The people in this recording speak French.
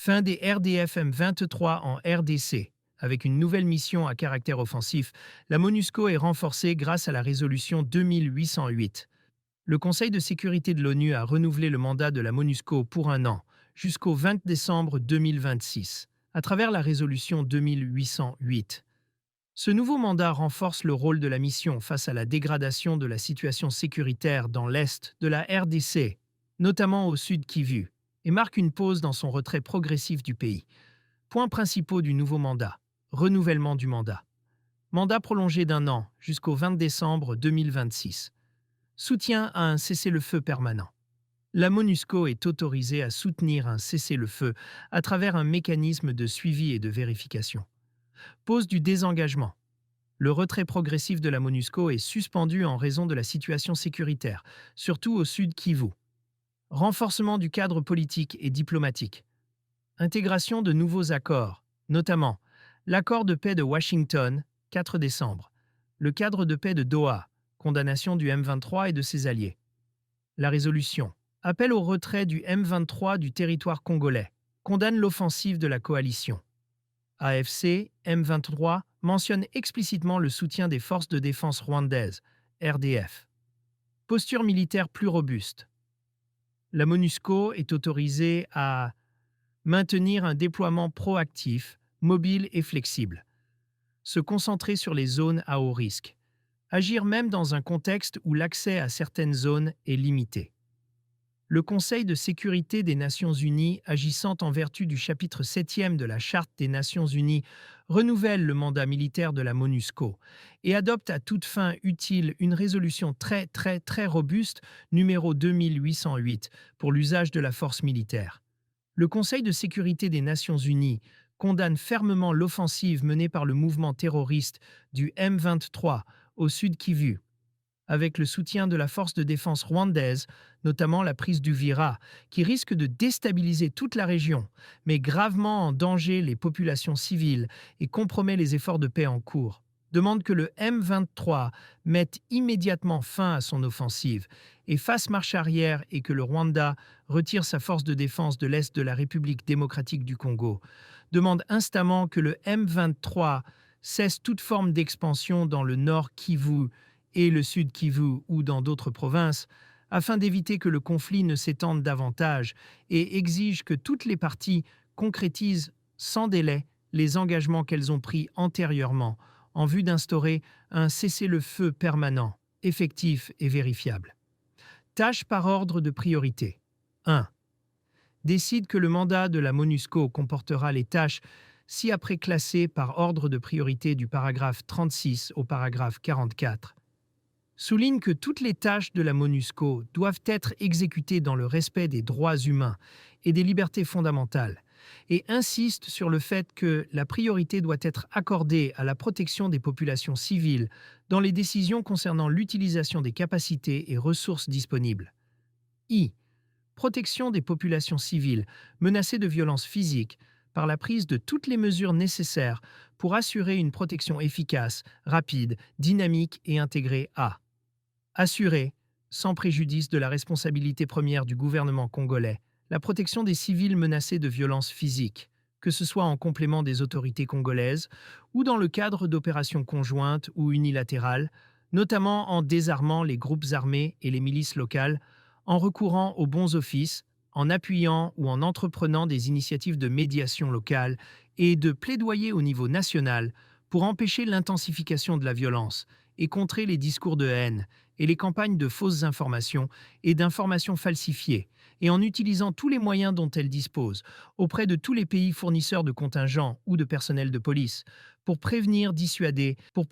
Fin des RDF M23 en RDC. Avec une nouvelle mission à caractère offensif, la MONUSCO est renforcée grâce à la résolution 2808. Le Conseil de sécurité de l'ONU a renouvelé le mandat de la MONUSCO pour un an, jusqu'au 20 décembre 2026, à travers la résolution 2808. Ce nouveau mandat renforce le rôle de la mission face à la dégradation de la situation sécuritaire dans l'est de la RDC, notamment au sud Kivu, et marque une pause dans son retrait progressif du pays. Points principaux du nouveau mandat. Renouvellement du mandat. Mandat prolongé d'un an jusqu'au 20 décembre 2026. Soutien à un cessez-le-feu permanent. La MONUSCO est autorisée à soutenir un cessez-le-feu à travers un mécanisme de suivi et de vérification. Pause du désengagement. Le retrait progressif de la MONUSCO est suspendu en raison de la situation sécuritaire, surtout au sud Kivu. Renforcement du cadre politique et diplomatique. Intégration de nouveaux accords, notamment l'accord de paix de Washington, 4 décembre, le cadre de paix de Doha, condamnation du M23 et de ses alliés. La résolution, appel au retrait du M23 du territoire congolais, condamne l'offensive de la coalition. AFC, M23 mentionne explicitement le soutien des forces de défense rwandaises, RDF. Posture militaire plus robuste. La MONUSCO est autorisée à maintenir un déploiement proactif, mobile et flexible. Se concentrer sur les zones à haut risque. Agir même dans un contexte où l'accès à certaines zones est limité. Le Conseil de sécurité des Nations Unies, agissant en vertu du chapitre 7e de la Charte des Nations Unies, renouvelle le mandat militaire de la MONUSCO et adopte à toute fin utile une résolution très robuste, numéro 2808, pour l'usage de la force militaire. Le Conseil de sécurité des Nations Unies condamne fermement l'offensive menée par le mouvement terroriste du M23 au sud Kivu, avec le soutien de la force de défense rwandaise, notamment la prise du Vira, qui risque de déstabiliser toute la région, met gravement en danger les populations civiles et compromet les efforts de paix en cours. Demande que le M23 mette immédiatement fin à son offensive et fasse marche arrière et que le Rwanda retire sa force de défense de l'Est de la République démocratique du Congo. Demande instamment que le M23 cesse toute forme d'expansion dans le nord Kivu et le sud Kivu ou dans d'autres provinces, afin d'éviter que le conflit ne s'étende davantage et exige que toutes les parties concrétisent sans délai les engagements qu'elles ont pris antérieurement en vue d'instaurer un cessez-le-feu permanent, effectif et vérifiable. Tâches par ordre de priorité. 1. Décide que le mandat de la MONUSCO comportera les tâches ci-après classées par ordre de priorité du paragraphe 36 au paragraphe 44. Souligne que toutes les tâches de la MONUSCO doivent être exécutées dans le respect des droits humains et des libertés fondamentales, et insiste sur le fait que la priorité doit être accordée à la protection des populations civiles dans les décisions concernant l'utilisation des capacités et ressources disponibles. Protection des populations civiles menacées de violences physiques par la prise de toutes les mesures nécessaires pour assurer une protection efficace, rapide, dynamique et intégrée à assurer, sans préjudice de la responsabilité première du gouvernement congolais, la protection des civils menacés de violences physiques, que ce soit en complément des autorités congolaises ou dans le cadre d'opérations conjointes ou unilatérales, notamment en désarmant les groupes armés et les milices locales, en recourant aux bons offices, en appuyant ou en entreprenant des initiatives de médiation locale et de plaidoyer au niveau national pour empêcher l'intensification de la violence et contrer les discours de haine et les campagnes de fausses informations et d'informations falsifiées, et en utilisant tous les moyens dont elle dispose auprès de tous les pays fournisseurs de contingents ou de personnel de police pour prévenir, dissuader, pour